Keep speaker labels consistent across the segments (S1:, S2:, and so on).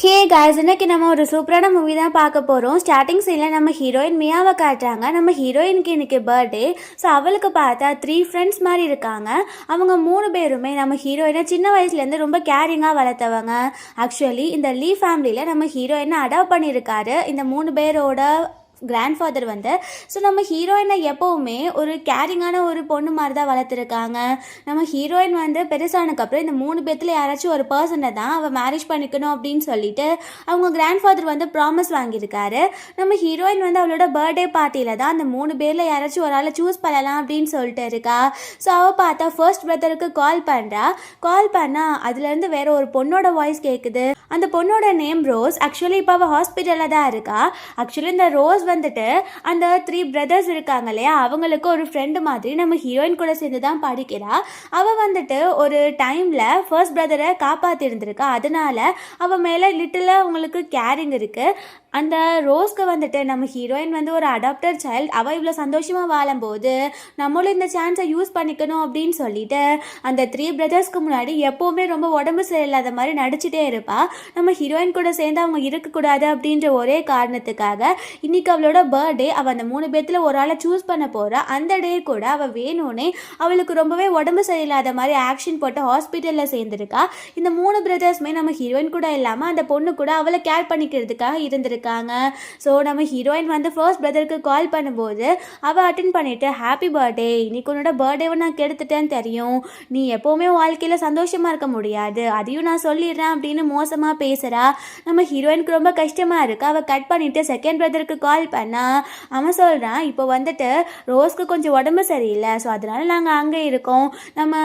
S1: Hey guys, இன்னைக்கு நம்ம ஒரு சூப்பரான மூவி தான் பார்க்க போகிறோம். ஸ்டார்டிங் சீனில் நம்ம ஹீரோயின் மியாவை காட்டுறாங்க. நம்ம ஹீரோயினுக்கு இன்னைக்கு பர்த்டே. ஸோ அவளுக்கு பார்த்தா 3 ஃப்ரெண்ட்ஸ் மாதிரி இருக்காங்க. அவங்க 3 பேருமே நம்ம ஹீரோயினை சின்ன வயசுலேருந்து ரொம்ப கேரிங்காக வளர்த்தவங்க. ஆக்சுவலி இந்த லீ ஃபேமிலியில் நம்ம ஹீரோயினை அடாப்ட் பண்ணியிருக்காரு இந்த 3 பேரோட கிராண்ட்ஃபாதர் வந்து. ஸோ நம்ம ஹீரோயினை எப்போவுமே ஒரு கேரிங்கான ஒரு பொண்ணு மாதிரி தான் வளர்த்துருக்காங்க. நம்ம ஹீரோயின் வந்து பெருசானதுக்கப்புறம் இந்த 3 பேர்த்தில் யாராச்சும் ஒரு பர்சனை தான் அவள் மேரேஜ் பண்ணிக்கணும் அப்படின்னு சொல்லிட்டு அவங்க கிராண்ட்ஃபாதர் வந்து ப்ராமிஸ் வாங்கியிருக்காரு. நம்ம ஹீரோயின் வந்து அவளோட பர்த்டே பார்ட்டியில் தான் அந்த 3 பேரில் யாராச்சும் ஒரு ஆளை சூஸ் பண்ணலாம் அப்படின்னு சொல்லிட்டு இருக்கா. ஸோ அவள் பார்த்தா ஃபர்ஸ்ட் பிரதருக்கு கால் பண்ணுறா. கால் பண்ணால் அதுலேருந்து வேற ஒரு பொண்ணோட வாய்ஸ் கேட்குது. அந்த பொண்ணோட நேம் ரோஸ். ஆக்சுவலி இப்போ அவள் ஹாஸ்பிட்டலில் தான் இருக்கா. ஆக்சுவலி இந்த ரோஸ் வந்துட்டு அந்த 3 பிரதர்ஸ் இருக்காங்க இல்லையா, அவங்களுக்கு ஒரு ஃப்ரெண்டு மாதிரி நம்ம ஹீரோயின் கூட சேர்ந்து தான் படிக்கிறா. அவள் வந்துட்டு ஒரு டைமில் ஃபர்ஸ்ட் பிரதரை காப்பாற்றி இருந்திருக்கா. அதனால அவள் மேலே லிட்டிலாக அவங்களுக்கு கேரிங் இருக்குது. அந்த ரோஸ்க்கு வந்துட்டு நம்ம ஹீரோயின் வந்து ஒரு அடாப்டர் சைல்டு. அவள் இவ்வளோ சந்தோஷமாக வாழும்போது நம்மளும் இந்த சான்ஸை யூஸ் பண்ணிக்கணும் அப்படின்னு சொல்லிட்டு அந்த 3 பிரதர்ஸ்க்கு முன்னாடி எப்போவுமே ரொம்ப உடம்பு சரியில்லாத மாதிரி நடிச்சுட்டே இருப்பாள். நம்ம ஹீரோயின் கூட சேர்ந்து அவங்க இருக்கக்கூடாது அப்படின்ற ஒரே காரணத்துக்காக இன்னைக்கு அவளோட பர்த்டே. அவள் அந்த 3 பேர்த்தில் ஒரு ஆளை சூஸ் பண்ண போகிறா. அந்த டே கூட அவள் வேணும்னே அவளுக்கு ரொம்பவே உடம்பு சரியில்லாத மாதிரி ஆக்ஷன் போட்டு ஹாஸ்பிட்டலில் சேர்ந்துருக்கா. இந்த 3 பிரதர்ஸுமே நம்ம ஹீரோயின் கூட இல்லாமல் அந்த பொண்ணு கூட அவளை கேர் பண்ணிக்கிறதுக்காக இருந்திருக்காங்க. ஸோ நம்ம ஹீரோயின் வந்து ஃபர்ஸ்ட் பிரதருக்கு கால் பண்ணும்போது அவள் அட்டென்ட் பண்ணிட்டு ஹாப்பி பர்த்டே, இன்னைக்கு உன்னோட பர்த்டேவை நான் கெடுத்துட்டேன்னு தெரியும், நீ எப்போவுமே வாழ்க்கையில் சந்தோஷமாக இருக்க முடியாது, அதையும் நான் சொல்லிடுறேன் அப்படின்னு மோசமாக பேசுகிறா. நம்ம ஹீரோயினுக்கு ரொம்ப கஷ்டமாக இருக்கு. அவள் கட் பண்ணிவிட்டு செகண்ட் பிரதருக்கு கால் பண்ணா. அவன் சொல்கிறான், இப்போ வந்துட்டு ரோஸ்க்கு கொஞ்சம் உடம்பு சரியில்லை, ஸோ அதனால நாங்கள் அங்கே இருக்கோம், நம்ம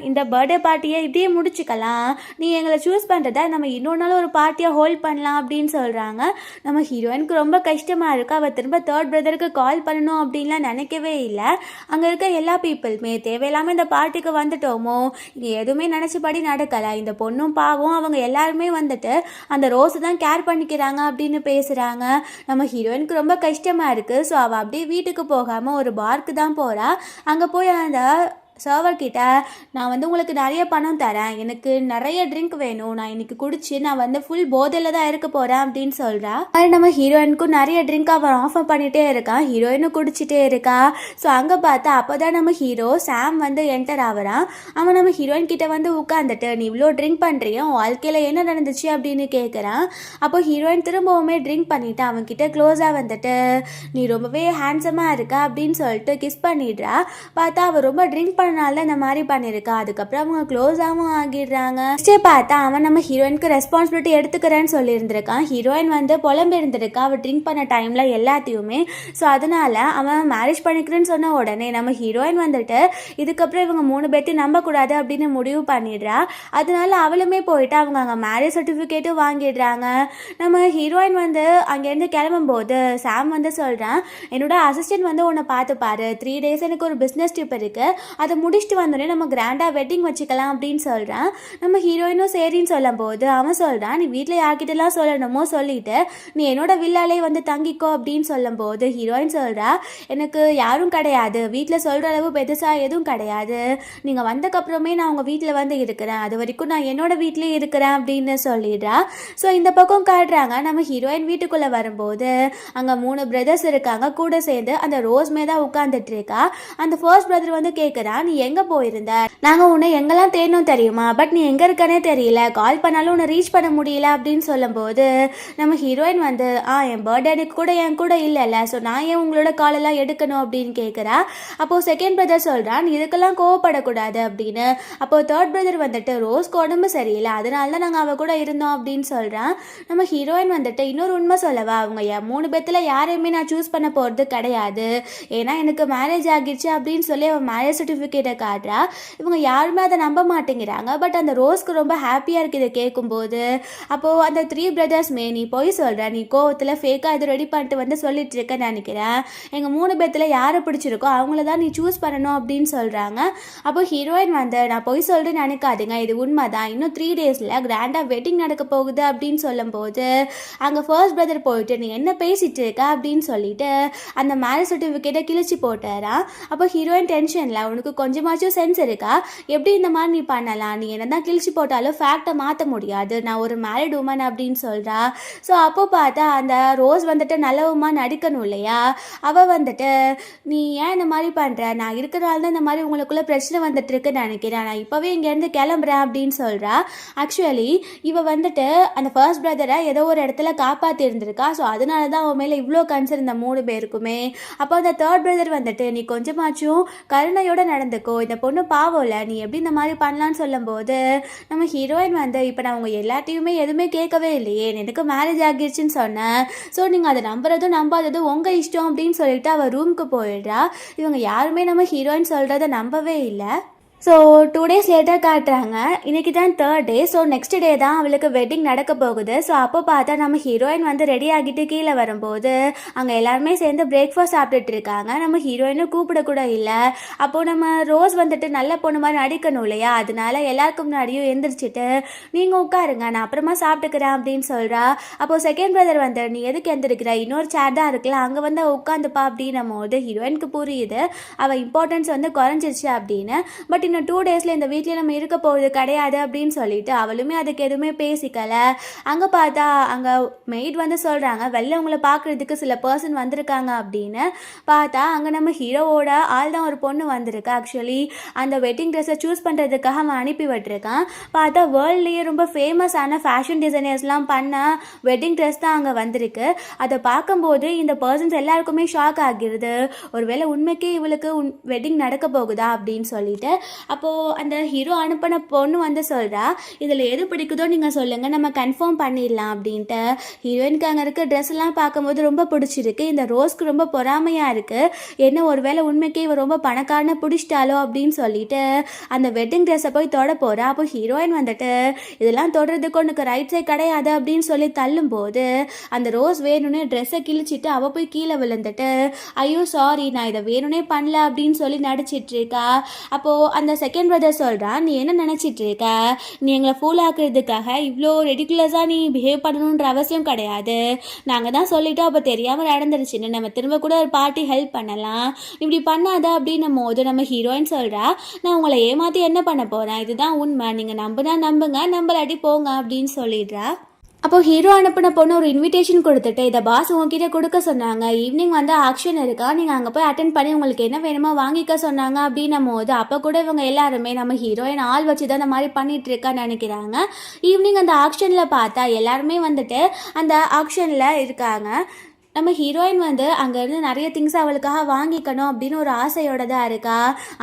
S1: இந்த பர்த்டே பார்ட்டியை இப்படியே முடிச்சுக்கலாம், நீ எங்களை சூஸ் பண்ணுறதா நம்ம இன்னொரு நாள் ஒரு பார்ட்டியை ஹோல்ட் பண்ணலாம் அப்படின்னு சொல்கிறாங்க. நம்ம ஹீரோயினுக்கு ரொம்ப கஷ்டமாக இருக்குது. அவள் திரும்ப தேர்ட் பிரதருக்கு கால் பண்ணணும் அப்படின்லாம் நினைக்கவே இல்லை. அங்கே இருக்க எல்லா பீப்புளுமே தேவையில்லாமல் இந்த பார்ட்டிக்கு வந்துட்டோமோ, இங்கே எதுவுமே நினச்சபடி நடக்கலை, இந்த பொண்ணும் பாவம் அவங்க எல்லாருமே வந்துட்டு அந்த ரோஸை தான் கேர் பண்ணிக்கிறாங்க அப்படின்னு பேசுகிறாங்க. நம்ம ஹீரோயினுக்கு ரொம்ப கஷ்டமாக இருக்குது. ஸோ அவள் அப்படியே வீட்டுக்கு போகாமல் ஒரு பார்க்கு தான் போகிறா. அங்கே போய் அந்த சர்வர்கிட்ட, நான் வந்து உங்களுக்கு நிறைய பணம் தரேன், எனக்கு நிறைய ட்ரிங்க் வேணும், நான் இன்னைக்கு குடிச்சு நான் வந்து ஃபுல் போதையில் தான் இருக்க போகிறேன் அப்படின்னு சொல்கிறா. அது நம்ம ஹீரோயினுக்கும் நிறைய ட்ரிங்க் அவன் ஆஃபர் பண்ணிகிட்டே இருக்கான். ஹீரோயினும் குடிச்சிட்டே இருக்கா. ஸோ அங்கே பார்த்தா அப்போ தான் நம்ம ஹீரோ சாம் வந்து என்டர் ஆகிறான். அவன் நம்ம ஹீரோயின் கிட்ட வந்து உட்காந்துட்டு, நீ இவ்வளோ ட்ரிங்க் பண்ணுறியா, வாழ்க்கையில் என்ன நடந்துச்சு அப்படின்னு கேட்குறான். அப்போ ஹீரோயின் திரும்பவுமே ட்ரிங்க் பண்ணிவிட்டு அவன்கிட்ட க்ளோஸாக வந்துட்டு, நீ ரொம்பவே ஹேண்ட்ஸமாக இருக்கா அப்படின்னு சொல்லிட்டு கிஸ் பண்ணிடுறா. பார்த்தா அவள் ரொம்ப ட்ரிங்க் பண்ணனால இந்த மாதிரி பண்ணியிருக்கா. அதுக்கப்புறம் அவங்க க்ளோஸாகவும் ஆகிடுறாங்க. நெக்ஸ்டே பார்த்தா அவன் நம்ம ஹீரோயினுக்கு ரெஸ்பான்சிபிலிட்டி எடுத்துக்கிறேன்னு சொல்லியிருந்திருக்கான். ஹீரோயின் வந்து புலம்பு இருந்திருக்கா அவள் ட்ரிங்க் பண்ண டைமில் எல்லாத்தையுமே. ஸோ அதனால அவன் மேரேஜ் பண்ணிக்கிறேன்னு சொன்ன உடனே நம்ம ஹீரோயின் வந்துட்டு இதுக்கப்புறம் இவங்க 3 பேர்த்தையும் நம்பக்கூடாது அப்படின்னு முடிவு பண்ணிடுறா. அதனால அவளுமே போயிட்டு அவங்க அங்கே மேரேஜ் சர்டிஃபிகேட்டும் வாங்கிடுறாங்க. நம்ம ஹீரோயின் வந்து அங்கேருந்து கிளம்பும்போது சாம் வந்து சொல்கிறான், என்னோட அசிஸ்டன்ட் வந்து உன்னை பார்த்துப்பாரு, 3 days எனக்கு ஒரு பிஸ்னஸ் ட்ரிப் இருக்குது, அதை முடிச்சுட்டு வந்தோடனே நம்ம கிராண்டாக வெட்டிங் வச்சுக்கலாம் அப்படின்னு சொல்கிறான். நம்ம ஹீரோயினும் சரின்னு சொல்லும் போது அவன் சொல்கிறான், நீ வீட்டில் யார்கிட்டலாம் சொல்லணுமோ சொல்லிட்டு நீ என்னோட வில்லாலே வந்து தங்கிக்கோ அப்படின்னு சொல்லும் போது ஹீரோயின் சொல்கிறா, எனக்கு யாரும் கிடையாது, வீட்டில் சொல்கிற அளவு பெருசாக எதுவும் கிடையாது, நீங்கள் வந்தக்கப்புறமே நான் உங்கள் வீட்டில் வந்து இருக்கிறேன், அது வரைக்கும் நான் என்னோட வீட்டிலே இருக்கிறேன் அப்படின்னு சொல்லிடுறா. ஸோ இந்த பக்கம் காட்டுறாங்க நம்ம ஹீரோயின் வீட்டுக்குள்ளே வரும்போது அங்கே 3 பிரதர்ஸ் இருக்காங்க. கூட சேர்ந்து அந்த ரோஸ் மேதா உட்காந்துட்டு இருக்கா. அந்த ஃபர்ஸ்ட் பிரதர் வந்து கேட்குறா, நீ எங்கே போயிருந்த, நாங்கள் உன்னை எங்கெல்லாம் தேடணும் தெரியுமா, பட் நீ எங்கே இருக்கனே தெரியல, கால் பண்ணாலும் உன்னை ரீச் பண்ண முடியல அப்படின்னு சொல்லும்போது நம்ம ஹீரோயின் வந்து, என் பர்த்டே கூட என் கூட இல்லைல்ல, ஸோ நான் ஏன் உங்களோட காலெல்லாம் எடுக்கணும் அப்படின்னு கேட்குறா. அப்போது செகண்ட் பிரதர் சொல்கிறான், நீ இதுக்கெல்லாம் கோவப்படக்கூடாது அப்படின்னு. அப்போது தேர்ட் பிரதர் வந்துட்டு, ரோஸ்க்கு உடம்பு சரியில்லை, அதனால தான் நாங்கள் அவள் கூட இருந்தோம் அப்படின்னு சொல்கிறான். நம்ம ஹீரோயின் வந்துட்டு, இன்னொரு உண்மை சொல்லவா, அவங்க 3 பேர்த்தில் யாரையுமே நான் சூஸ் பண்ண போகிறது கிடையாது, ஏன்னா எனக்கு மேரேஜ் ஆகிடுச்சு அப்படின்னு சொல்லி அவன் மேரேஜ் சர்டிஃபிகேட்டை காட்டுறா. இவங்க யாருமே அதை நம்ப மாட்டேங்கிறாங்க. பட் அந்த ரோஸ்க்கு ரொம்ப ஹாப்பியாக இருக்குது இதை கேட்கும்போது. அப்போது அந்த 3 பிரதர்ஸ்மே, நீ போய் சொல்கிற, நீ கோவத்தில் ஃபேக்காக இது ரெடி பண்ணிட்டு வந்து சொல்லிட்டு இருக்கேன்னு நினைக்கிறேன், எங்கள் 3 பேர்த்தில் யாரை பிடிச்சிருக்கோ அவங்கள தான் நீ சூஸ் பண்ணணும் அப்படின்னு சொல்கிறாங்க. அப்போ ஹீரோயின் வந்து, நான் போய் சொல்கிறேன்னு நினைக்காதுங்க, இது உண்மை தான், இன்னும் 3 daysல கிராண்டாக வெட்டிங் நடக்க போகுது அப்படின்னு சொல்லும்போது அங்கே ஃபர்ஸ்ட் பிரதர் போயிட்டு, நீ என்ன பேசிட்டு இருக்க அப்படின்னு சொல்லிட்டு அந்த மேரேஜ் சர்டிஃபிகேட்டை கிழிச்சு போட்டுறான். அப்போ ஹீரோயின் டென்ஷனில், உனக்கு கொஞ்சமாச்சும் சென்ஸ் இருக்கா? எப்படி இந்த மாதிரி நீ பண்ணலாம்? நீ என்ன தான் கிழிச்சு போட்டாலும் ஃபேக்டை மாற்ற முடியாது, நான் ஒரு மேரிட் உமன் அப்படின்னு சொல்கிறா. ஸோ அப்போ பார்த்தா அந்த ரோஸ் வந்துட்டு நல்லவமா நடிக்கணும் இல்லையா? அவள் வந்துட்டு நீ ஏன் இந்த மாதிரி பண்ணுற, நான் இருக்கிறனால தான் இந்த மாதிரி உங்களுக்குள்ள பிரச்சனை வந்துட்டு இருக்குன்னு நினைக்கிறேன், நான் இப்போவே இங்கேருந்து கிளம்புறேன் அப்படின்னு சொல்கிறா. ஆக்சுவலி இவள் வந்துட்டு அந்த ஃபர்ஸ்ட் பிரதரை ஏதோ ஒரு இடத்துல காப்பாற்றி இருந்திருக்கா. ஸோ அதனால தான் அவன் மேலே இவ்வளோ கன்சர்ன் இந்த 3 பேருக்குமே. அப்போ அந்த தேர்ட் பிரதர் வந்துட்டு நீ கொஞ்சமாச்சும் கருணையோடு நடந்துக்கோ, இந்த பொண்ணு பாவம் இல்லை, நீ எப்படி இந்த மாதிரி பண்ணலான்னு சொல்லும்போது நம்ம ஹீரோயின் வந்து இப்போ நான் உங்கள் எல்லாத்தையுமே எதுவுமே கேட்கவே இல்லையே, எனக்கு மேரேஜ் ஆகிடுச்சின்னு சொன்னேன், ஸோ நீங்கள் அதை நம்புறதும் நம்பாததும் உங்கள் இஷ்டம் அப்படின்னு சொல்லிட்டு அவள் ரூமுக்கு போயிடுறா. இவங்க யாருமே நம்ம ஹீரோயின் சொல்கிறத நம்பவே இல்லை. ஸோ 2 days லேட்டர் காட்டுறாங்க. இன்றைக்கி தான் 3rd day. So next day தான் அவளுக்கு வெட்டிங் நடக்க போகுது. ஸோ அப்போ பார்த்தா நம்ம ஹீரோயின் வந்து ரெடி ஆகிட்டு கீழே வரும்போது அங்கே எல்லாருமே சேர்ந்து பிரேக்ஃபாஸ்ட் சாப்பிட்டுட்டு இருக்காங்க. நம்ம ஹீரோயினும் கூப்பிடக்கூட இல்லை. அப்போது நம்ம ரோஸ் வந்துட்டு நல்ல பொண்ணு மாதிரி நடிக்கணும் இல்லையா, அதனால எல்லாருக்கும் முன்னாடியும் எந்திரிச்சிட்டு நீங்கள் உட்காருங்க, நான் அப்புறமா சாப்பிட்டுக்கிறேன் அப்படின்னு சொல்கிறா. அப்போது செகண்ட் பிரதர் வந்து நீ எதுக்கு எந்திரிக்கிற, இன்னொரு சேர் தான் இருக்குல்ல, அங்கே வந்து உட்காந்துப்பா அப்படின்னும் போது ஹீரோயினுக்கு புரியுது அவள் இம்பார்ட்டன்ஸ் வந்து குறைஞ்சிருச்சு அப்படின்னு. பட் இன்னும் 2 days இந்த வீட்டில் நம்ம இருக்க போகிறது கிடையாது அப்படின்னு சொல்லிட்டு அவளுமே அதுக்கு எதுவுமே பேசிக்கல. அங்கே பார்த்தா அங்கே மெய்ட் வந்து சொல்கிறாங்க வெளில உங்களை பார்க்குறதுக்கு சில பர்சன் வந்திருக்காங்க அப்படின்னு. பார்த்தா அங்கே நம்ம ஹீரோவோட ஆள் தான் ஒரு பொண்ணு வந்திருக்கு. ஆக்சுவலி அந்த வெட்டிங் ட்ரெஸ்ஸை சூஸ் பண்ணுறதுக்காக அவன் அனுப்பி விட்டுருக்கான். பார்த்தா வேர்ல்ட்லேயே ரொம்ப ஃபேமஸான ஃபேஷன் டிசைனர்ஸ்லாம் பண்ண வெட்டிங் ட்ரெஸ் தான் அங்கே வந்திருக்கு. அதை பார்க்கும்போது இந்த பர்சன்ஸ் எல்லாருக்குமே ஷாக் ஆகிடுது, ஒருவேளை உண்மைக்கே இவளுக்கு வெட்டிங் நடக்க போகுதா அப்படின்னு சொல்லிட்டு. அப்போது அந்த ஹீரோ அனுப்பின பொண்ணு வந்து சொல்கிறா இதில் எது பிடிக்குதோ நீங்கள் சொல்லுங்கள், நம்ம கன்ஃபார்ம் பண்ணிடலாம் அப்படின்ட்டு. ஹீரோயினுக்கு அங்கே இருக்க ட்ரெஸ்லாம் பார்க்கும்போது ரொம்ப பிடிச்சிருக்கு. இந்த ரோஸ்க்கு ரொம்ப பொறாமையாக இருக்குது, என்ன ஒருவேளை உண்மைக்கே இவ ரொம்ப பணக்காரனை பிடிச்சிட்டாலோ அப்படின்னு சொல்லிட்டு அந்த வெட்டிங் ட்ரெஸ்ஸை போய் தொட போகிறா. அப்போ ஹீரோயின் வந்துட்டு இதெல்லாம் தொடுறதுக்கு உனக்கு ரைட் சைட் கிடையாது அப்படின்னு சொல்லி தள்ளும்போது அந்த ரோஸ் வேணும்னே ட்ரெஸ்ஸை கிழிச்சிட்டு அவள் போய் கீழே விழுந்துட்டு ஐயோ சாரி நான் இதை வேணும்னே பண்ணல அப்படின்னு சொல்லி நடிச்சிட்ருக்கா. அப்போது அந்த செகண்ட் பிரதர் சொல்கிறான் நீ என்ன நினச்சிட்டு இருக்க, நீ எங்களை ஃபூல் ஆக்குறதுக்காக இவ்வளோ ரெடிகுலஸாக நீ பிஹேவ் பண்ணணுன்ற அவசியம் கிடையாது, நாங்கள் தான் சொல்லிட்டோம் அப்போ தெரியாமல் நடந்துருச்சுன்னு, நம்ம திரும்ப கூட ஒரு பார்ட்டி ஹெல்ப் பண்ணலாம், இப்படி பண்ணாத அப்படின்னும் போது நம்ம ஹீரோயின் சொல்கிறா நான் உங்களை ஏமாற்றி என்ன பண்ண போகிறேன், இதுதான் உண்மை, நீங்கள் நம்புனா நம்புங்க, நம்பலாட்டி போங்க அப்படின்னு சொல்லிடுறா. அப்போது ஹீரோ அனுப்பின பொண்ணு ஒரு இன்விடேஷன் கொடுத்துட்டு இதை பாஸ் உங்ககிட்ட கொடுக்க சொன்னாங்க, ஈவினிங் வந்து ஆக்ஷன் இருக்கா, நீங்கள் அங்கே போய் அட்டென்ட் பண்ணி உங்களுக்கு என்ன வேணுமோ வாங்கிக்க சொன்னாங்க அப்படின்னும் போது அப்போ கூட இவங்க எல்லாருமே நம்ம ஹீரோயின் ஆள் வச்சு தான் அந்த மாதிரி பண்ணிட்டு இருக்கான்னு நினைக்கிறாங்க. ஈவினிங் அந்த ஆக்ஷனில் பார்த்தா எல்லாருமே வந்துட்டு அந்த ஆக்ஷனில் இருக்காங்க. நம்ம ஹீரோயின் வந்து அங்கேருந்து நிறைய திங்ஸ் அவளுக்காக வாங்கிக்கணும் அப்படின்னு ஒரு ஆசையோடு தான் இருக்கா.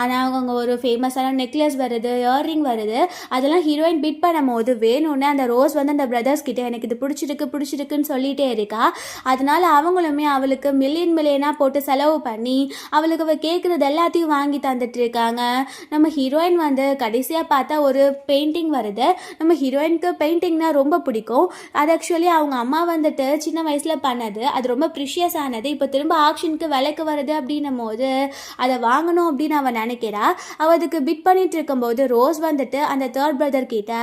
S1: ஆனால் அவங்க ஒரு ஃபேமஸான நெக்லஸ் வருது, இயர்ரிங் வருது, அதெல்லாம் ஹீரோயின் பிட் பண்ணும் போது வேணும்னு அந்த ரோஸ் வந்து அந்த பிரதர்ஸ் கிட்டே எனக்கு இது பிடிச்சிருக்குன்னு சொல்லிகிட்டே இருக்கா. அதனால அவங்களுமே அவளுக்கு மில்லியனாக போட்டு செலவு பண்ணி அவளுக்கு அவள் கேட்குறது எல்லாத்தையும் வாங்கி தந்துட்டு இருக்காங்க. நம்ம ஹீரோயின் வந்து கடைசியாக பார்த்தா ஒரு பெயிண்டிங் வருது. நம்ம ஹீரோயினுக்கு பெயிண்டிங்னா ரொம்ப பிடிக்கும். அது ஆக்சுவலி அவங்க அம்மா வந்துட்டு சின்ன வயசில் பண்ணது, அது ரொம்ப ப்ரிஷியஸ் ஆனது, இப்போ திரும்ப ஆக்ஷனுக்கு விலைக்கு வருது அப்படின்னும் போது அதை வாங்கணும் அப்படின்னு அவன் நினைக்கிறா. அவள் அதுக்கு பிட் பண்ணிட்டு இருக்கும்போது ரோஸ் வந்துட்டு அந்த தேர்ட் பிரதர் கிட்ட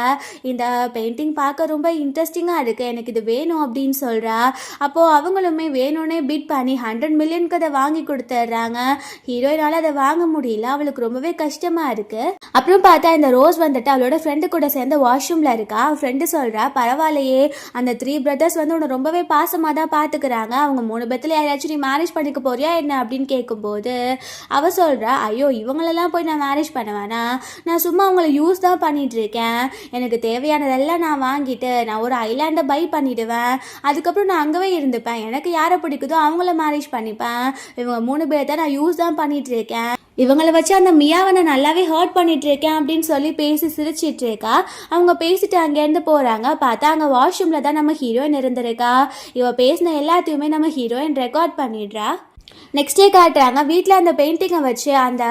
S1: இந்த பெயிண்டிங் பார்க்க ரொம்ப இன்ட்ரெஸ்டிங்காக இருக்குது, எனக்கு இது வேணும் அப்படின்னு சொல்கிறா. அப்போது அவங்களுமே வேணும்னே பிட் பண்ணி 100 மில்லியனுக்கு அதை வாங்கி கொடுத்துட்றாங்க. ஹீரோயினால் அதை வாங்க முடியல, அவளுக்கு ரொம்பவே கஷ்டமாக இருக்குது. அப்புறம் பார்த்தா இந்த ரோஸ் வந்துட்டு அவளோட ஃப்ரெண்டு கூட சேர்ந்து வாஷ்ரூமில் இருக்கா. ஃப்ரெண்டு சொல்கிறா பரவாயில்லையே அந்த 3 பிரதர்ஸ் வந்து உன்னை ரொம்பவே பாசமாக தான் பார்த்துக்கிறாங்க, அவங்க 3 பேத்துல யாராச்சும் நீ மேரேஜ் பண்ணிக்க போறியா என்ன அப்படின்னு கேட்கும்போது அவ சொல்கிறா ஐயோ இவங்களெல்லாம் போய் நான் மேரேஜ் பண்ண வேணாம், நான் சும்மா அவங்கள யூஸ் தான் பண்ணிட்டு இருக்கேன், எனக்கு தேவையானதெல்லாம் நான் வாங்கிட்டு நான் ஒரு ஐலாண்டை பை பண்ணிடுவேன், அதுக்கப்புறம் நான் அங்கவே இருந்துப்பேன், எனக்கு யாரை பிடிக்குதோ அவங்கள மேரேஜ் பண்ணிப்பேன், இவங்க 3 பேர் தான் நான் யூஸ் தான் பண்ணிட்டு இருக்கேன், இவங்களை வச்சு அந்த மியாவை நான் நல்லாவே ஹர்ட் பண்ணிட்டு இருக்கேன் அப்படின்னு சொல்லி பேசி சிரிச்சிட்டு இருக்கா. அவங்க பேசிட்டு அங்கேருந்து போகிறாங்க. பார்த்தா அங்கே வாஷ்ரூமில் தான் நம்ம ஹீரோயின் இருந்திருக்கா. இவ பேசின எல்லாத்தையுமே நம்ம ஹீரோயின் ரெக்கார்ட் பண்ணிடுறா. நெக்ஸ்ட் டே காட்டுறாங்க வீட்டில் அந்த பெயிண்டிங்கை வச்சு அந்த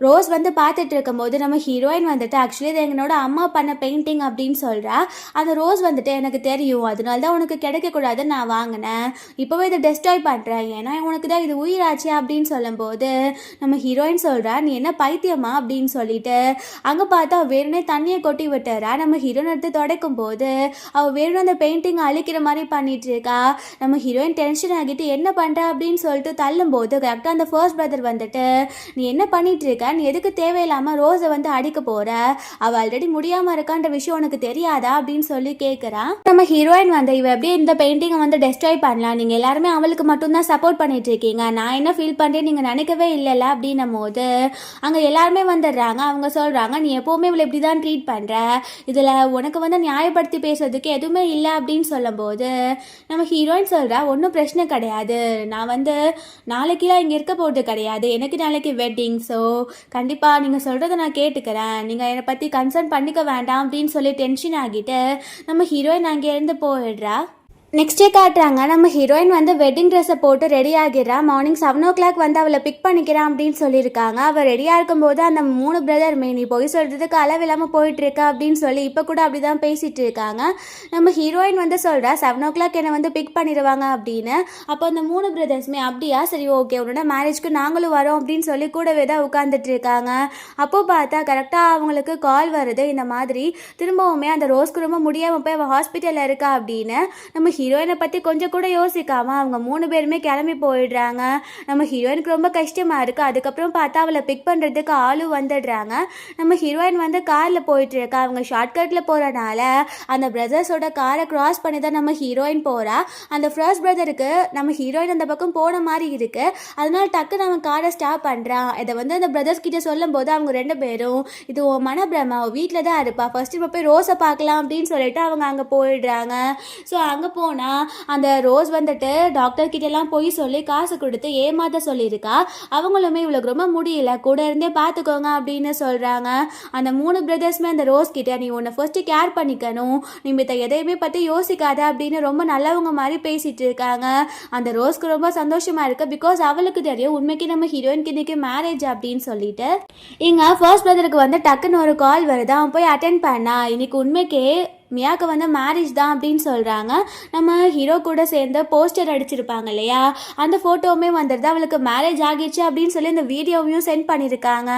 S1: ரோஸ் வந்து பார்த்துட்டு இருக்கும்போது நம்ம ஹீரோயின் வந்துட்டு ஆக்சுவலி இது எங்களோட அம்மா பண்ண பெயிண்டிங் அப்படின்னு சொல்கிறா. அந்த ரோஸ் வந்துட்டு எனக்கு தெரியும், அதனால தான் உனக்கு கிடைக்கக்கூடாதுன்னு நான் வாங்கினேன், இப்போவே இதை டெஸ்ட்ராய் பண்ணுறேன், ஏன்னா உனக்கு தான் இது உயிராச்சு அப்படின்னு சொல்லும்போது நம்ம ஹீரோயின் சொல்கிறா நீ என்ன பைத்தியமா அப்படின்னு சொல்லிட்டு அங்கே பார்த்தா வேணுனே தண்ணியை கொட்டி விட்டுறா. நம்ம ஹீரோயின் எடுத்து துடைக்கும் போது அவள் வேணும் அந்த பெயிண்டிங்கை அழிக்கிற மாதிரி பண்ணிட்டு இருக்கா. நம்ம ஹீரோயின் டென்ஷன் ஆகிட்டு என்ன பண்ணுறா அப்படின்னு சொல்லிட்டு தள்ளும்போது கரெக்டாக அந்த ஃபர்ஸ்ட் பிரதர் வந்துட்டு நீ என்ன பண்ணிட்டு இருக்க, நீ எதுக்கு தேவையில்லாமல் ரோஸை வந்து அடிக்க போகிற, அவள் ஆல்ரெடி முடியாமல் இருக்கான்ற விஷயம் உனக்கு தெரியாதா அப்படின்னு சொல்லி கேட்குறான். நம்ம ஹீரோயின் வந்து இவ எப்படியே இந்த பெயிண்டிங்கை வந்து டெஸ்ட்ராய் பண்ணலாம், நீங்கள் எல்லாருமே அவளுக்கு மட்டும்தான் சப்போர்ட் பண்ணிட்டு இருக்கீங்க, நான் என்ன ஃபீல் பண்ணுறேன் நீங்கள் நினைக்கவே இல்லைல்ல அப்படின்னும் போது அங்கே எல்லாருமே வந்துடுறாங்க. அவங்க சொல்கிறாங்க நீ எப்போவுமே இவளை இப்படி தான் ட்ரீட் பண்ணுற, இதில் உனக்கு வந்து நியாயப்படுத்தி பேசுறதுக்கு எதுவுமே இல்லை அப்படின்னு சொல்லும்போது நம்ம ஹீரோயின் சொல்கிறா ஒன்றும் பிரச்சனை கிடையாது, நான் வந்து நாளைக்கெல்லாம் இங்கே இருக்க போகிறது கிடையாது, எனக்கு நாளைக்கு வெட்டிங், ஸோ கண்டிப்பாக நீங்கள் சொல்கிறத நான் கேட்டுக்கிறேன், நீங்கள் என்னை பற்றி கன்சர்ன் பண்ணிக்க வேண்டாம் அப்படின்னு சொல்லி டென்ஷன் ஆகிட்டு நம்ம ஹீரோயின் அங்கேருந்து போயிடுறா. நெக்ஸ்ட் டே காட்டுறாங்க. நம்ம ஹீரோயின் வந்து வெட்டிங் ட்ரெஸ்ஸை போட்டு ரெடி ஆகிடுறா. மார்னிங் 7 o'clock வந்து அவளை பிக் பண்ணிக்கிறான் அப்படின்னு சொல்லியிருக்காங்க. அவள் ரெடியாக இருக்கும்போது அந்த 3 பிரதருமே நீ போய் சொல்கிறதுக்கு அளவில்லாமல் போயிட்டுருக்கா அப்படின்னு சொல்லி இப்போ கூட அப்படி தான் பேசிகிட்டு இருக்காங்க. நம்ம ஹீரோயின் வந்து சொல்கிறா 7 o'clock என்னை வந்து பிக் பண்ணிடுவாங்க அப்படின்னு. அப்போ அந்த 3 பிரதர்ஸுமே அப்படியா, சரி ஓகே உன்னோட மேரேஜ்க்கு நாங்களும் வரோம் அப்படின்னு சொல்லி கூடவே தான் உட்காந்துட்டு இருக்காங்க. அப்போது பார்த்தா கரெக்டாக அவங்களுக்கு கால் வருது, இந்த மாதிரி திரும்பவுமே அந்த ரோஸ்க்கு ரொம்ப முடியாமல் போய் அவள் ஹாஸ்பிட்டலில் இருக்கா அப்படின்னு. நம்ம ஹீரோயினை பற்றி கொஞ்சம் கூட யோசிக்காமல் அவங்க 3 பேருமே கிளம்பி போயிடுறாங்க. நம்ம ஹீரோயினுக்கு ரொம்ப கஷ்டமாக இருக்குது. அதுக்கப்புறம் பார்த்தா அவளை பிக் பண்ணுறதுக்கு ஆளும் வந்துடுறாங்க. நம்ம ஹீரோயின் வந்து காரில் போயிட்டுருக்கா. அவங்க ஷார்ட்கட்டில் போகிறனால அந்த பிரதர்ஸோட காரை கிராஸ் பண்ணி தான் நம்ம ஹீரோயின் போகிறா. அந்த ஃபர்ஸ்ட் பிரதருக்கு நம்ம ஹீரோயின் அந்த பக்கம் போன மாதிரி இருக்குது. அதனால டக்கு நம்ம காரை ஸ்டாப் பண்ணுறான். இதை வந்து அந்த பிரதர்ஸ் கிட்டே சொல்லும் போது அவங்க 2 பேரும் இது ஓ மனப்பிரமா, வீட்டில் தான் இருப்பா, ஃபர்ஸ்ட் இப்போ போய் ரோஸை பார்க்கலாம் அப்படின்னு சொல்லிட்டு அவங்க அங்கே போயிடுறாங்க. ஸோ அங்கே போனால் அந்த ரோஸ் வந்துட்டு டாக்டர் கிட்டலாம் போய் சொல்லி காசு கொடுத்து ஏமாத்த சொல்லியிருக்கா. அவங்களுமே இவளுக்கு ரொம்ப முடியல, கூட இருந்தே பார்த்துக்கோங்க அப்படின்னு சொல்கிறாங்க. அந்த 3 பிரதர்ஸுமே அந்த ரோஸ் கிட்ட நீ உன்னை ஃபர்ஸ்ட்டு கேர் பண்ணிக்கணும், நீ மித்த எதையுமே பற்றி யோசிக்காத அப்படின்னு ரொம்ப நல்லவங்க மாதிரி பேசிகிட்டு இருக்காங்க. அந்த ரோஸ்க்கு ரொம்ப சந்தோஷமாக இருக்குது. பிகாஸ் அவளுக்கு தெரியும் உண்மைக்கு நம்ம ஹீரோயினுக்கு இன்றைக்கி மேரேஜ் அப்படின்னு சொல்லிட்டு. இங்கே ஃபர்ஸ்ட் பிரதருக்கு வந்து டக்குன்னு ஒரு கால் வருது. அவன் போய் அட்டென்ட் பண்ணா இன்னைக்கு உண்மைக்கே மியாவுக்கு வந்து மேரேஜ் தான் அப்படின்னு சொல்கிறாங்க. நம்ம ஹீரோ கூட சேர்ந்து போஸ்டர் அடிச்சிருப்பாங்க இல்லையா, அந்த ஃபோட்டோவுமே வந்துடுது. அவளுக்கு மேரேஜ் ஆகிடுச்சு அப்படின்னு சொல்லி அந்த வீடியோவையும் சென்ட் பண்ணியிருக்காங்க.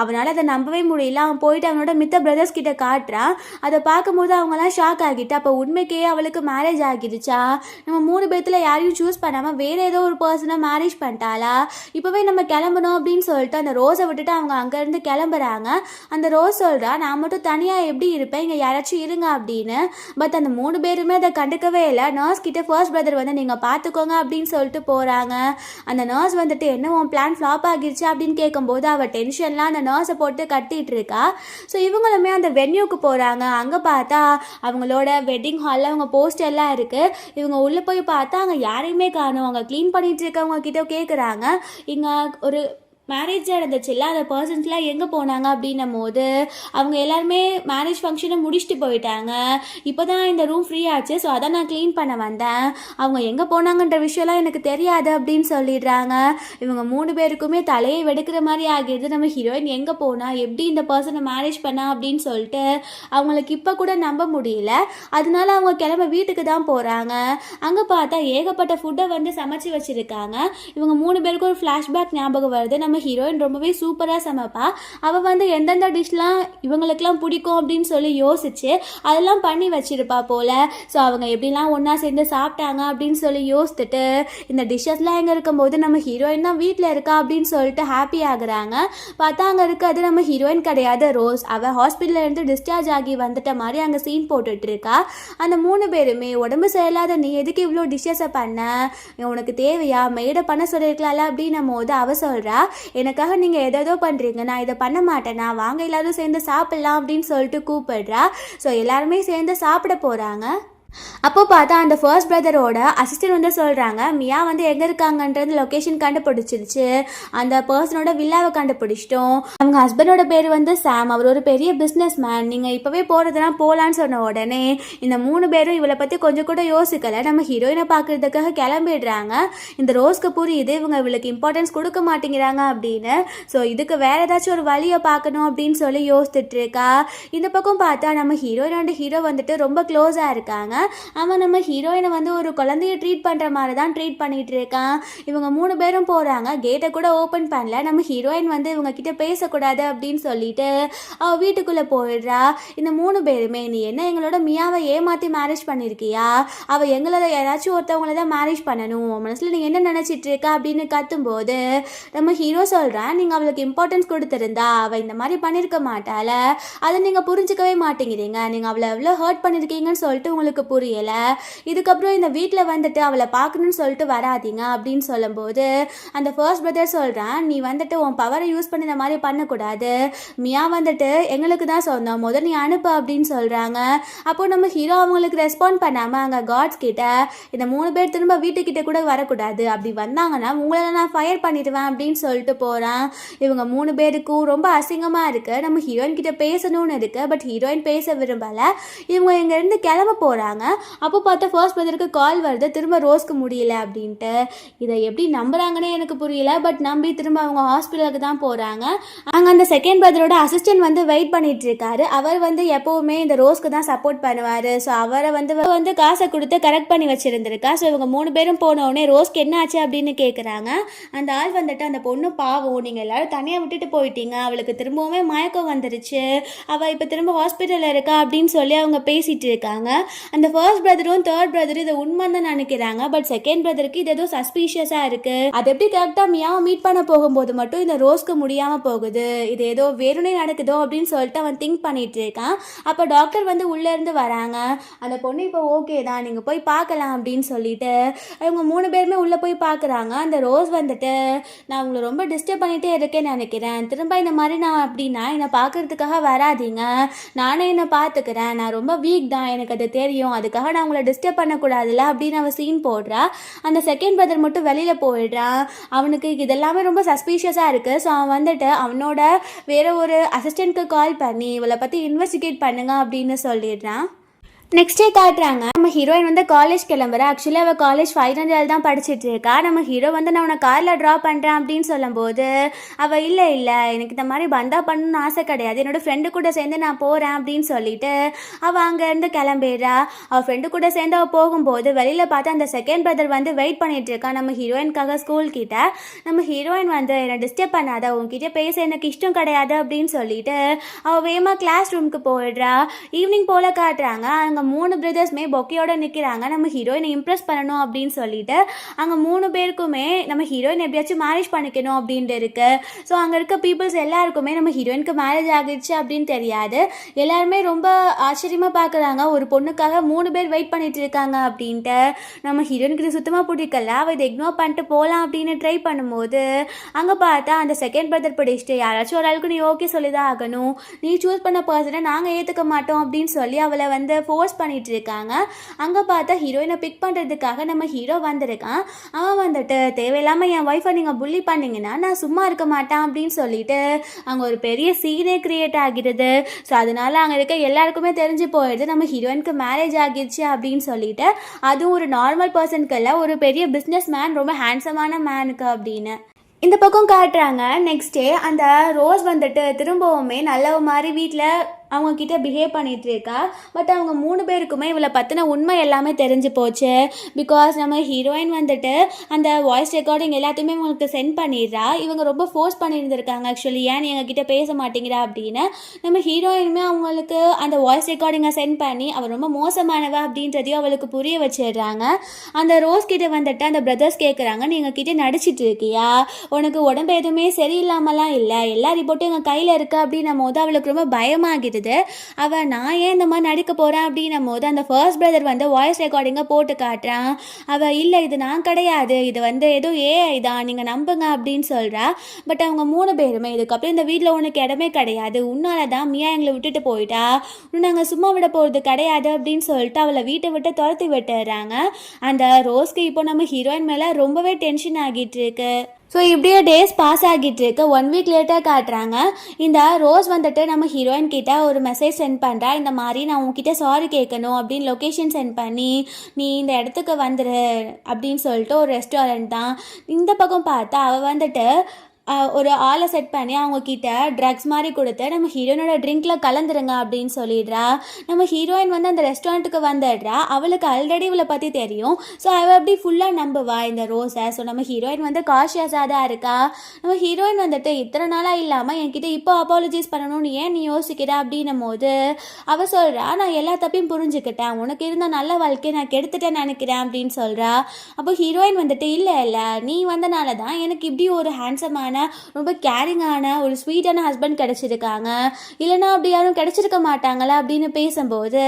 S1: அவனால் அதை நம்பவே முடியல. அவன் போயிட்டு அவனோட மித்த பிரதர்ஸ் கிட்ட காட்டுறான். அதை பார்க்கும்போது அவங்களாம் ஷாக் ஆகிட்டு அப்போ உண்மைக்கே அவளுக்கு மேரேஜ் ஆகிடுச்சா, நம்ம 3 பேர்த்தில் யாரையும் சூஸ் பண்ணாமல் வேறு ஏதோ ஒரு பர்சனை மேரேஜ் பண்ணிட்டாளா, இப்போவே நம்ம கிளம்பணும் அப்படின்னு சொல்லிட்டு அந்த ரோஸை விட்டுட்டு அவங்க அங்கேருந்து கிளம்புறாங்க. அந்த ரோஸ் சொல்கிறா நான் மட்டும் தனியாக எப்படி இருப்பேன், இங்கே யாராச்சும் இருங்க அப்படி. பட் அந்த 3 பேருமே அதை கண்டுக்கவே இல்லை. நர்ஸ் கிட்ட ஃபர்ஸ்ட் பிரதர் வந்து நீங்கள் பார்த்துக்கோங்க அப்படின்னு சொல்லிட்டு போகிறாங்க. அந்த நர்ஸ் வந்துட்டு என்ன உன் பிளான் ஃப்ளாப் ஆகிடுச்சு அப்படின்னு கேட்கும்போது அவள் டென்ஷன்லாம் அந்த நர்ஸை போட்டு கட்டிகிட்டு இருக்கா. ஸோ இவங்களுமே அந்த வென்யூக்கு போகிறாங்க. அங்கே பார்த்தா அவங்களோட வெட்டிங் ஹாலில் அவங்க போஸ்டர்லாம் இருக்குது. இவங்க உள்ளே போய் பார்த்தா அங்கே யாரையுமே காணும். அவங்க க்ளீன் பண்ணிட்டு இருக்கவங்க கிட்ட கேட்குறாங்க இங்கே ஒரு மேரேஜ் நடந்துச்சுல்ல, அந்த பர்சன்ஸ்லாம் எங்கே போனாங்க அப்படின்னும் போது அவங்க எல்லாருமே மேரேஜ் ஃபங்க்ஷனை முடிச்சுட்டு போயிட்டாங்க. இப்போ தான் இந்த ரூம் ஃப்ரீ ஆச்சு, ஸோ அதான் நான் க்ளீன் பண்ண வந்தேன், அவங்க எங்கே போனாங்கன்ற விஷயம்லாம் எனக்கு தெரியாது அப்படின்னு சொல்லிடுறாங்க. இவங்க 3 பேருக்குமே தலையை வெடுக்கிற மாதிரி ஆகிடுது. நம்ம ஹீரோயின் எங்கே போனா, எப்படி இந்த பர்சனை மேரேஜ் பண்ணா அப்படின்னு சொல்லிட்டு அவங்களுக்கு இப்போ கூட நம்ப முடியல. அதனால அவங்க கிளம்ப வீட்டுக்கு தான் போகிறாங்க. அங்கே பார்த்தா ஏகப்பட்ட ஃபுட்டை வந்து சமைச்சு வச்சுருக்காங்க. இவங்க 3 பேருக்கும் ஒரு ஃப்ளாஷ்பேக் ஞாபகம் வருது. நம்ம ஹீரோயின் ரொம்பவே சூப்பராக சமைப்பா. அவள் வந்து எந்தெந்த டிஷ்லாம் இவங்களுக்கெல்லாம் பிடிக்கும் அப்படின்னு சொல்லி யோசிச்சு அதெல்லாம் பண்ணி வச்சிருப்பா போல. ஸோ அவங்க எப்படிலாம் ஒன்றா சேர்ந்து சாப்பிட்டாங்க அப்படின்னு சொல்லி யோசிச்சுட்டு இந்த டிஷ்ஷஸ்லாம் எங்கே இருக்கும்போது நம்ம ஹீரோயின் தான் வீட்டில் இருக்கா அப்படின்னு சொல்லிட்டு ஹாப்பி ஆகுறாங்க. பார்த்தா அங்கே இருக்காது நம்ம ஹீரோயின் கிடையாது, ரோஸ். அவள் ஹாஸ்பிட்டலேருந்து டிஸ்சார்ஜ் ஆகி வந்துட்ட மாதிரி அங்கே சீன் போட்டுட்டு இருக்கா. அந்த 3 பேருமே உடம்பு சரியில்லாத நீ எதுக்கு இவ்வளோ டிஷ்ஷஸை பண்ண, உனக்கு தேவையா, மெய்டை பண்ண சொல்லியிருக்கலாம்ல அப்படின்னும் போது அவள் சொல்கிறா எனக்காக நீங்கள் எதோ பண்ணுறீங்க, நான் இதை பண்ண மாட்டேனா, வாங்க எல்லாரும் சேர்ந்து சாப்பிட்லாம் அப்படின்னு சொல்லிட்டு கூப்பிடுறா. ஸோ எல்லாருமே சேர்ந்து சாப்பிட போகிறாங்க. அப்போ பார்த்தா அந்த ஃபர்ஸ்ட் பிரதரோட அசிஸ்டன்ட் வந்து சொல்கிறாங்க மியா வந்து எங்கே இருக்காங்கன்றது லொக்கேஷன் கண்டுபிடிச்சிருச்சு, அந்த பர்சனோட வில்லாவை கண்டுபிடிச்சிட்டோம், அவங்க ஹஸ்பண்டோட பேர் வந்து சாம், அவர் ஒரு பெரிய பிஸ்னஸ் மேன், நீங்கள் இப்போவே போகிறதுனா போகலான்னு சொன்ன உடனே இந்த 3 பேரும் இவளை பற்றி கொஞ்சம் கூட யோசிக்கலை. நம்ம ஹீரோயினை பார்க்குறதுக்காக கிளம்பிடுறாங்க. இந்த ரோஸ்க்கு புரியுது இவங்க இவளுக்கு இம்பார்ட்டன்ஸ் கொடுக்க மாட்டேங்கிறாங்க அப்படின்னு. ஸோ இதுக்கு வேற ஏதாச்சும் ஒரு வழியை பார்க்கணும் அப்படின்னு சொல்லி யோசிச்சுட்டு இருக்கா. இந்த பக்கம் பார்த்தா நம்ம ஹீரோயின் அண்ட் ஹீரோ வந்துட்டு ரொம்ப க்ளோஸாக இருக்காங்க. அவன் நம்ம ஹீரோயினை வந்து ஒரு குழந்தைய ட்ரீட் பண்ணுற மாதிரி தான் ட்ரீட் பண்ணிகிட்டு இருக்கான். இவங்க 3 பேரும் போகிறாங்க. கேட்டை கூட ஓப்பன் பண்ணல. நம்ம ஹீரோயின் வந்து இவங்க கிட்ட பேசக்கூடாது அப்படின்னு சொல்லிட்டு அவள் வீட்டுக்குள்ளே போயிடுறா. இந்த 3 பேருமே நீ என்ன எங்களோட மியாவை ஏமாற்றி மேரேஜ் பண்ணியிருக்கியா? அவள் எங்களோட யாராச்சும் ஒருத்தவங்கள தான் மேரேஜ் பண்ணணும். மனசில் நீ என்ன நினச்சிட்டு இருக்கா அப்படின்னு கத்தும்போது நம்ம ஹீரோ சொல்கிறான், நீங்கள் அவளுக்கு இம்பார்ட்டன்ஸ் கொடுத்துருந்தா அவள் இந்த மாதிரி பண்ணியிருக்க மாட்டாள. அதை நீங்கள் புரிஞ்சுக்கவே மாட்டேங்கிறீங்க. நீங்கள் அவளை எவ்வளோ ஹர்ட் பண்ணியிருக்கீங்கன்னு சொல்லிட்டு உங்களுக்கு புரியலை. இதுக்கப்புறம் இந்த வீட்டில் வந்துட்டு அவளை பார்க்கணுன்னு சொல்லிட்டு வராதிங்க அப்படின்னு சொல்லும்போது அந்த ஃபர்ஸ்ட் பிரதர் சொல்கிறான், நீ வந்துட்டு உன் பவரை யூஸ் பண்ணி இந்த மாதிரி பண்ணக்கூடாது. மியா வந்துட்டு எங்களுக்கு தான் சொந்தம், முதல் நீ அனுப்பு அப்படின்னு சொல்கிறாங்க. அப்போ நம்ம ஹீரோ அவங்களுக்கு ரெஸ்பாண்ட் பண்ணாமல் அங்கே காட்ஸ் கிட்ட இந்த 3 பேர் திரும்ப வீட்டுக்கிட்ட கூட வரக்கூடாது, அப்படி வந்தாங்கன்னா உங்களை நான் ஃபயர் பண்ணிடுவேன் அப்படின்னு சொல்லிட்டு போகிறான். இவங்க 3 பேருக்கும் ரொம்ப அசிங்கமாக இருக்குது. நம்ம ஹீரோயின் கிட்ட பேசணும்னு இருக்குது, பட் ஹீரோயின் பேச விரும்பலை. இவங்க இங்கேருந்து கிளம்ப போகிறாங்க. அப்போ பார்த்தா ஃபர்ஸ்ட் பிரதருக்கு கால் வருது, திரும்ப ரோஸ்க்கு முடியல அப்படின்ட்டு. இதை எப்படி நம்புறாங்கன்னே எனக்கு புரியல. பட் நம்பி திரும்ப அவங்க ஹாஸ்பிட்டலுக்கு தான் போகிறாங்க. அங்கே அந்த செகண்ட் பிரதரோட அசிஸ்டன்ட் வந்து வெயிட் பண்ணிட்டு இருக்காரு. அவர் வந்து எப்போவுமே இந்த ரோஸ்க்கு தான் சப்போர்ட் பண்ணுவார். ஸோ அவரை வந்து காசை கொடுத்து கரெக்ட் பண்ணி வச்சிருந்திருக்கா. ஸோ இவங்க 3 பேரும் போனோடனே ரோஸ்க்கு என்ன ஆச்சு அப்படின்னு கேட்குறாங்க. அந்த ஆள் வந்துட்டு, அந்த பொண்ணு பாவம், நீங்கள் எல்லாரும் தனியாக விட்டுட்டு போயிட்டீங்க, அவளுக்கு திரும்பவுமே மயக்கம் வந்துருச்சு, அவள் இப்போ திரும்ப ஹாஸ்பிட்டலில் இருக்கா அப்படின்னு சொல்லி அவங்க பேசிகிட்டு இருக்காங்க. அந்த ஃபர்ஸ்ட் பிரதரும் தேர்ட் பிரதரும் இதை உண்மைன்னு தான் நினைக்கிறாங்க. பட் செகண்ட் பிரதருக்கு இது ஏதோ சஸ்பீஷியஸாக இருக்குது. அது எப்படி கரெக்டாக மியாவை மீட் பண்ண போகும்போது மட்டும் இந்த ரோஸ்க்கு முடியாமல் போகுது, இது ஏதோ வேறுனே நடக்குதோ அப்படின்னு சொல்லிட்டு அவன் திங்க் பண்ணிட்டு இருக்கான். அப்போ டாக்டர் வந்து உள்ளேருந்து வராங்க. அந்த பொண்ணு இப்போ ஓகே தான், நீங்கள் போய் பார்க்கலாம் அப்படின்னு சொல்லிட்டு இவங்க 3 பேருமே உள்ளே போய் பார்க்குறாங்க. அந்த ரோஸ் வந்துட்டு, நான் உங்களை ரொம்ப டிஸ்டர்ப் பண்ணிகிட்டே இருக்கேன்னு நினைக்கிறேன், திரும்ப இந்த மாதிரி நான் அப்படின்னா என்னை பார்க்குறதுக்காக வராதிங்க, நானே என்னை பார்த்துக்கிறேன், நான் ரொம்ப வீக் தான், எனக்கு அது தெரியும், அதுக்காக நான் உங்களை டிஸ்டர்ப் பண்ணக்கூடாதுல்ல அப்படின்னு அவன் சீன் போடுறா. அந்த செகண்ட் பிரதர் மட்டும் வெளியில் போயிடுறான். அவனுக்கு இதெல்லாமே ரொம்ப சஸ்பீஷியஸாக இருக்குது. ஸோ அவன் வந்துட்டு அவனோட வேற ஒரு அசிஸ்டண்ட்க்கு கால் பண்ணி இவளை பற்றி இன்வெஸ்டிகேட் பண்ணுங்க அப்படின்னு சொல்லிடுறான். நெக்ஸ்ட் டே காட்டுறாங்க. நம்ம ஹீரோயின் வந்து காலேஜ் கிளம்புறா. ஆக்சுவலி அவள் காலேஜ் ஃபைனல் இயர் தான் படிச்சுட்டு இருக்கா. நம்ம ஹீரோ வந்து நான் உன்னை காரில் ட்ராப் பண்ணுறேன் அப்படின்னு சொல்லும்போது அவள் இல்லை எனக்கு இந்த மாதிரி பந்தா பண்ணணும்னு ஆசை கிடையாது, என்னோட ஃப்ரெண்டு கூட சேர்ந்து நான் போகிறேன் அப்படின்னு சொல்லிட்டு அவள் அங்கேருந்து கிளம்பிடுறா. அவள் ஃப்ரெண்டு கூட சேர்ந்து அவள் போகும்போது வெளியில் பார்த்து அந்த செகண்ட் பிரதர் வந்து வெயிட் பண்ணிட்டு இருக்கா நம்ம ஹீரோயின்காக ஸ்கூல் கிட்ட. நம்ம ஹீரோயின் வந்து என்னை டிஸ்டர்ப் பண்ணாத, உங்ககிட்ட பேச எனக்கு இஷ்டம் கிடையாது அப்படின்னு சொல்லிட்டு அவள் வேகமாக கிளாஸ் ரூமுக்கு போயிடுறா. ஈவினிங் போல் காட்டுறாங்க. அங்கே 3 பிரதர்ஸ்மே பொக்கையோட நிற்கிறாங்க. நம்ம ஹீரோயினை இம்ப்ரெஸ் பண்ணணும் அப்படின்னு சொல்லிட்டு அங்கே 3 பேருக்குமே நம்ம ஹீரோயின் எப்படியாச்சும் மேரேஜ் பண்ணிக்கணும் அப்படின்ட்டு இருக்கு. ஸோ அங்கே இருக்க பீப்புள்ஸ் எல்லாருக்குமே நம்ம ஹீரோயினுக்கு மேரேஜ் ஆகிடுச்சு அப்படின்னு தெரியாது. எல்லாருமே ரொம்ப ஆச்சரியமாக பார்க்குறாங்க, ஒரு பொண்ணுக்காக 3 பேர் வெயிட் பண்ணிட்டு இருக்காங்க அப்படின்ட்டு. நம்ம ஹீரோயினுக்கு இது சுத்தமாக பிடிக்கல. அவள் இதை இக்னோர் பண்ணிட்டு போகலாம் அப்படின்னு ட்ரை பண்ணும்போது அங்கே பார்த்தா அந்த செகண்ட் பிரதர் பிடிச்சிட்டு, யாராச்சும் ஒரு ஆளுக்கு நீ ஓகே சொல்லி தான் ஆகணும், நீ சூஸ் பண்ண பர்சனை நாங்கள் ஏற்றுக்க மாட்டோம் அப்படின்னு சொல்லி அவளை வந்து ஃபோர்ஸ் பண்ணிட்டு இருக்காங்க. அங்கே பார்த்தா ஹீரோயினை பிக் பண்ணுறதுக்காக நம்ம ஹீரோ வந்திருக்கான். அவன் வந்துட்டு, தேவையில்லாமல் என் ஒய்ஃபை நீங்கள் புள்ளி பண்ணிங்கன்னா நான் சும்மா இருக்க மாட்டேன் அப்படின்னு சொல்லிட்டு அங்கே ஒரு பெரிய சீனே கிரியேட் ஆகிடுது. ஸோ அதனால அங்கே இருக்க எல்லாருக்குமே தெரிஞ்சு போயிடுது நம்ம ஹீரோயினுக்கு மேரேஜ் ஆகிடுச்சு அப்படின்னு சொல்லிட்டு. அதுவும் ஒரு நார்மல் பர்சனுக்கு இல்லை, ஒரு பெரிய பிஸ்னஸ் மேன், ரொம்ப ஹேண்ட்ஸமான மேனுக்கு அப்படின்னு. இந்த பக்கம் காட்டுறாங்க. நெக்ஸ்ட் டே அந்த ரோஸ் வந்துட்டு திரும்பவுமே நல்லவ மாதிரி வீட்டில் அவங்க கிட்ட பிஹேவ் பண்ணிட்டு இருக்கா. பட் அவங்க 3 பேருக்குமே இவளை பற்றின உண்மை எல்லாமே தெரிஞ்சு போச்சு. பிகாஸ் நம்ம ஹீரோயின் வந்துட்டு அந்த வாய்ஸ் ரெக்கார்டிங் எல்லாத்தையுமே உங்களுக்கு சென்ட் பண்ணிடுறா. இவங்க ரொம்ப ஃபோர்ஸ் பண்ணியிருந்திருக்காங்க ஆக்சுவலி, ஏன் நீ எங்ககிட்ட பேச மாட்டேங்கிறா அப்படின்னு. நம்ம ஹீரோயினுமே அவங்களுக்கு அந்த வாய்ஸ் ரெக்கார்டிங்கை சென்ட் பண்ணி அவள் ரொம்ப மோசமானவ அப்படின்றதையும் அவளுக்கு புரிய வச்சிடுறாங்க. அந்த ரோஸ் கிட்ட வந்துட்டு அந்த பிரதர்ஸ் கேட்குறாங்க, நீ எங்கள் கிட்டே நடிச்சிட்டு இருக்கியா, உனக்கு உடம்பு எதுவுமே சரியில்லாமலாம் இல்லை, எல்லா ரிப்போர்ட்டும் எங்கள் கையில் இருக்கு அப்படின்னும் போது அவளுக்கு ரொம்ப பயமாகிடுது. அவள் நான் ஏன் இந்த மாதிரி நடிக்க போகிறேன் அப்படின்னும் போது அந்த ஃபர்ஸ்ட் பிரதர் வந்து வாய்ஸ் ரெக்கார்டிங்கை போட்டு காட்டுறான். அவள் இல்லை இது நான் கிடையாது, இது வந்து ஏதோ ஏஐ தான், நீங்கள் நம்புங்க அப்படின்னு சொல்கிறா. பட் அவங்க 3 பேருமே இதுக்கப்புறம் இந்த வீட்டில் உனக்கு இடமே கிடையாது, உன்னால தான் மியா எங்களை விட்டுட்டு போயிட்டா, இன்னும் நாங்கள் சும்மா விட போகிறது கிடையாது அப்படின்னு சொல்லிட்டு அவளை வீட்டை விட்டு துரத்தி விட்டுறாங்க. அந்த ரோஸ்க்கு இப்போ நம்ம ஹீரோயின் மேலே ரொம்பவே டென்ஷன் ஆகிட்டு இருக்கு. ஸோ இப்படியே டேஸ் பாஸ் ஆகிட்டு இருக்கு. 1 வீக் லேட்டாக காட்டுறாங்க. இந்த ரோஸ் வந்துட்டு நம்ம ஹீரோயின் கிட்ட ஒரு மெசேஜ் சென்ட் பண்ணுறா, இந்த மாதிரி நான் உங்ககிட்ட சாரி கேட்கணும் அப்படின்னு லொக்கேஷன் சென்ட் பண்ணி நீ இந்த இடத்துக்கு வந்துரு அப்படின்னு சொல்லிட்டு ஒரு ரெஸ்டாரண்ட் தான். இந்த பக்கம் பார்த்தா அவள் வந்துட்டு ஒரு ஆளை செட் பண்ணி அவங்க கிட்ட ட்ரக்ஸ் மாதிரி கொடுத்து நம்ம ஹீரோயினோட ட்ரிங்க்ல கலந்துருங்க அப்படின்னு சொல்லிடுறா. நம்ம ஹீரோயின் வந்து அந்த ரெஸ்டாரண்ட்டுக்கு வந்துடுறா. அவளுக்கு ஆல்ரெடி இவளை பற்றி தெரியும். ஸோ அவள் அப்படி ஃபுல்லாக நம்புவா இந்த ரோஸை. ஸோ நம்ம ஹீரோயின் வந்து காஷியஸாக தான் இருக்கா. நம்ம ஹீரோயின் வந்துட்டு இத்தனை நாளாக இல்லாமல் என்கிட்ட இப்போ அப்பாலஜைஸ் பண்ணணும்னு ஏன் நீ யோசிக்கிற அப்படின்னும் போது அவள் சொல்கிறா, நான் எல்லா தப்பையும் புரிஞ்சுக்கிட்டேன், உனக்கு இருந்த நல்ல வாழ்க்கையை நான் கெடுத்துட்டேன்னு நினைக்கிறேன் அப்படின்னு சொல்கிறா. அப்போ ஹீரோயின் வந்துட்டு இல்லை நீ வந்தனால தான் எனக்கு இப்படி ஒரு ஹேண்ட்ஸமான ரொம்ப கேரிங்கான ஒரு ஸ்வீட்டான ஹஸ்பண்ட் கிடச்சிருக்காங்க, இல்லைனா அப்படி யாரும் கிடச்சிருக்க மாட்டாங்களா அப்படின்னு பேசும்போது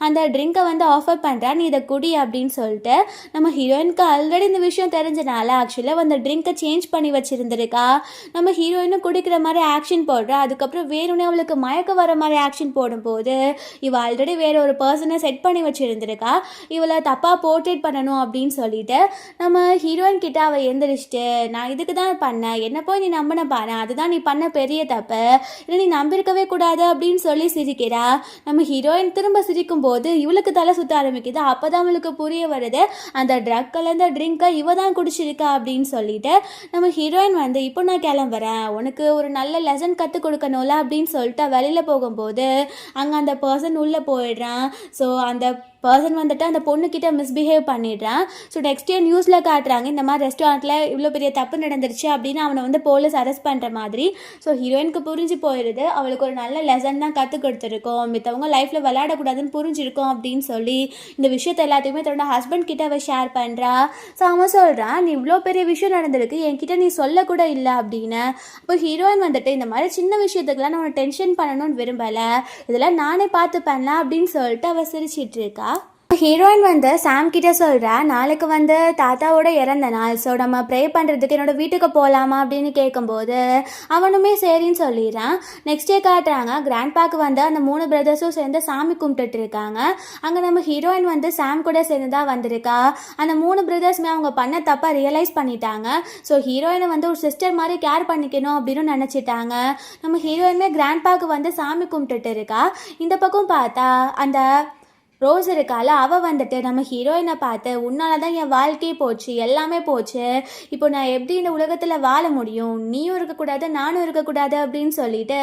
S1: அந்த ட்ரிங்கை வந்து ஆஃபர் பண்ணுறா, நீ இதை குடி அப்படின்னு சொல்லிட்டு. நம்ம ஹீரோயினுக்கு ஆல்ரெடி இந்த விஷயம் தெரிஞ்சனால ஆக்சுவலாக அந்த ட்ரிங்கை சேஞ்ச் பண்ணி வச்சுருந்துருக்கா. நம்ம ஹீரோயினும் குடிக்கிற மாதிரி ஆக்ஷன் போடுறா. அதுக்கப்புறம் வேணும்னே அவளுக்கு மயக்க வர மாதிரி ஆக்ஷன் போடும்போது இவள் ஆல்ரெடி வேற ஒரு பர்சனை செட் பண்ணி வச்சுருந்துருக்கா. இவளை தப்பாக போர்ட்ரேட் பண்ணணும் அப்படின்னு சொல்லிட்டு நம்ம ஹீரோயின் கிட்ட அவள் எந்திரிச்சிட்டு, நான் இதுக்கு தான் பண்ணேன், என்ன போய் நீ நம்பின பாரு, அதுதான் நீ பண்ண பெரிய தப்பு, இல்லை நீ நம்பியிருக்கவே கூடாது அப்படின்னு சொல்லி சிரிக்கிறா. நம்ம ஹீரோயின் திரும்ப சிரிக்கும் போது இவளுக்கு தலை சுத்த ஆரம்பிக்குது. அப்போதான் அவளுக்கு புரிய வருது, அந்த ட்ரக் கலந்த ட்ரிங்கை இவ தான் குடிச்சிருக்கா அப்படின்னு சொல்லிட்டு. நம்ம ஹீரோயின் வந்து இப்போ நான் கிளம்புறேன், உனக்கு ஒரு நல்ல லெசன் கற்றுக் கொடுக்கணும்ல அப்படின்னு சொல்லிட்டு வெளியில் போகும்போது அங்கே அந்த பர்சன் உள்ளே போயிடுறான். ஸோ அந்த பர்சன் வந்துட்டு அந்த பொண்ணுக்கிட்ட மிஸ்பிஹேவ் பண்ணிடுறான். ஸோ நெக்ஸ்ட் டே நியூஸில் காட்டுறாங்க, இந்த மாதிரி ரெஸ்டாரண்ட்டில் இவ்வளோ பெரிய தப்பு நடந்துருச்சு அப்படின்னு அவனை வந்து போலீஸ் அரெஸ்ட் பண்ணுற மாதிரி. ஸோ ஹீரோயினுக்கு புரிஞ்சு போயிடுது, அவளுக்கு ஒரு நல்ல லெசன் தான் கற்றுக் கொடுத்துருக்கோம், மித்தவங்க லைஃப்பில் விளையாடக்கூடாதுன்னு புரிஞ்சிருக்கோம் அப்படின்னு சொல்லி இந்த விஷயத்தை எல்லாத்தையுமே தன்னோட ஹஸ்பண்ட் கிட்ட அவள் ஷேர் பண்ணுறா. ஸோ அவன் சொல்கிறான், நீ இவ்வளோ பெரிய விஷயம் நடந்திருக்கு, என்கிட்ட நீ சொல்லக்கூட இல்லை அப்படின்னு. அப்போ ஹீரோயின் வந்துட்டு இந்த மாதிரி சின்ன விஷயத்துக்கெல்லாம் நான் டென்ஷன் பண்ணணும்னு விரும்பலை, இதெல்லாம் நானே பார்த்து பண்ணலாம் அப்படின்னு சொல்லிட்டு அவள் சிரிச்சிட்டு இருக்கா. ஹீரோயின் வந்து சாம் கிட்ட சொல்கிறா, நாளைக்கு வந்து தாத்தாவோட இறந்த நாள், ஸோ நம்ம ப்ரே பண்ணுறதுக்கு என்னோடய வீட்டுக்கு போகலாமா அப்படின்னு கேட்கும்போது அவனுமே சரின்னு சொல்லிடுறான். நெக்ஸ்ட் டே காட்டுறாங்க, கிராண்ட்பாக்கு வந்து அந்த 3 பிரதர்ஸும் சேர்ந்து சாமி கும்பிட்டுட்டு இருக்காங்க. அங்கே நம்ம ஹீரோயின் வந்து சாம் கூட சேர்ந்து தான் வந்திருக்கா. அந்த 3 பிரதர்ஸுமே அவங்க பண்ண தப்பாக ரியலைஸ் பண்ணிட்டாங்க. ஸோ ஹீரோயினை வந்து ஒரு சிஸ்டர் மாதிரி கேர் பண்ணிக்கணும் அப்படின்னு நினச்சிட்டாங்க. நம்ம ஹீரோயினுமே கிராண்ட்பாக்கு வந்து சாமி கும்பிட்டுட்டு இருக்கா. இந்த பக்கம் பார்த்தா அந்த ரோஸ் இருக்கால, அவள் வந்துட்டு நம்ம ஹீரோயினை பார்த்து, உன்னால தான் என் வாழ்க்கையே போச்சு, எல்லாமே போச்சு, இப்போ நான் எப்படி இந்த உலகத்தில் வாழ முடியும், நீயும் இருக்கக்கூடாது நானும் இருக்கக்கூடாது அப்படின்னு சொல்லிட்டு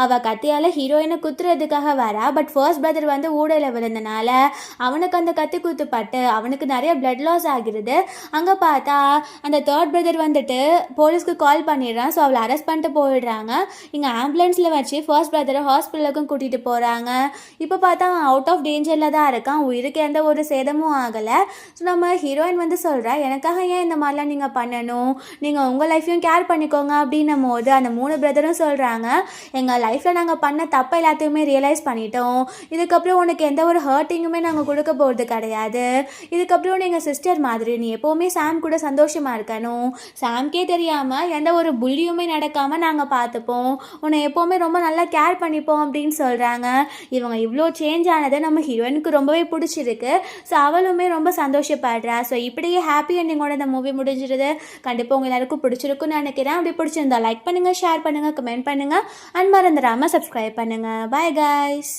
S1: அவள் கத்தியால் ஹீரோயினை குத்துறதுக்காக வரா. பட் ஃபர்ஸ்ட் பிரதர் வந்து ஊடையில் விழுந்தனால அவனுக்கு அந்த கத்தி குத்துப்பட்டு அவனுக்கு நிறைய பிளட் லாஸ் ஆகிருது. அங்கே பார்த்தா அந்த தேர்ட் பிரதர் வந்துட்டு போலீஸ்க்கு கால் பண்ணிடுறான். ஸோ அவளை அரெஸ்ட் பண்ணிட்டு போயிடுறாங்க. இங்கே ஆம்புலன்ஸில் வச்சு ஃபர்ஸ்ட் பிரதரை ஹாஸ்பிட்டலுக்கும் கூட்டிகிட்டு போகிறாங்க. இப்போ பார்த்தா அவன் அவுட் ஆஃப் டேஞ்சரில் தான் இருக்கான், உயிருக்கு எந்த ஒரு சேதமும் ஆகலை. ஸோ நம்ம ஹீரோயின் வந்து சொல்கிறா, எனக்காக ஏன் இந்த மாதிரிலாம் நீங்கள் பண்ணணும், நீங்கள் உங்கள் லைஃப்பையும் கேர் பண்ணிக்கோங்க அப்படின்னும் போது அந்த 3 பிரதரும் சொல்கிறாங்க, எங்கள் லைஃப்பில் நாங்கள் பண்ண தப்பை எல்லாத்தையுமே ரியலைஸ் பண்ணிட்டோம், இதுக்கப்புறம் உனக்கு எந்த ஒரு ஹர்ட்டிங்குமே நாங்கள் கொடுக்க போகிறது கிடையாது, இதுக்கப்புறம் நீங்கள் சிஸ்டர் மாதிரி, நீ எப்போவுமே சாம் கூட சந்தோஷமாக இருக்கணும், சாம்கே தெரியாமல் எந்த ஒரு புள்ளியுமே நடக்காமல் நாங்கள் பார்த்துப்போம், உன்னை எப்போவுமே ரொம்ப நல்லா கேர் பண்ணிப்போம் அப்படின்னு சொல்கிறாங்க. இவங்க இவ்வளோ சேஞ்ச் ஆனதை நம்ம ஹீரோயினுக்கு ரொம்பவே பிடிச்சிருக்கு. ஸோ அவளுமே ரொம்ப சந்தோஷப்படுறா. ஸோ இப்படியே ஹாப்பி எண்டிங்கோட இந்த மூவி முடிஞ்சிருது. கண்டிப்பாக உங்கள் எல்லாருக்கும் பிடிச்சிருக்குன்னு நினைக்கிறேன். அப்படி பிடிச்சிருந்தா லைக் பண்ணுங்கள், ஷேர் பண்ணுங்கள், கமெண்ட் பண்ணுங்கள், அண்ட் மறந்துடாமல் சப்ஸ்கிரைப் பண்ணுங்கள். Bye guys.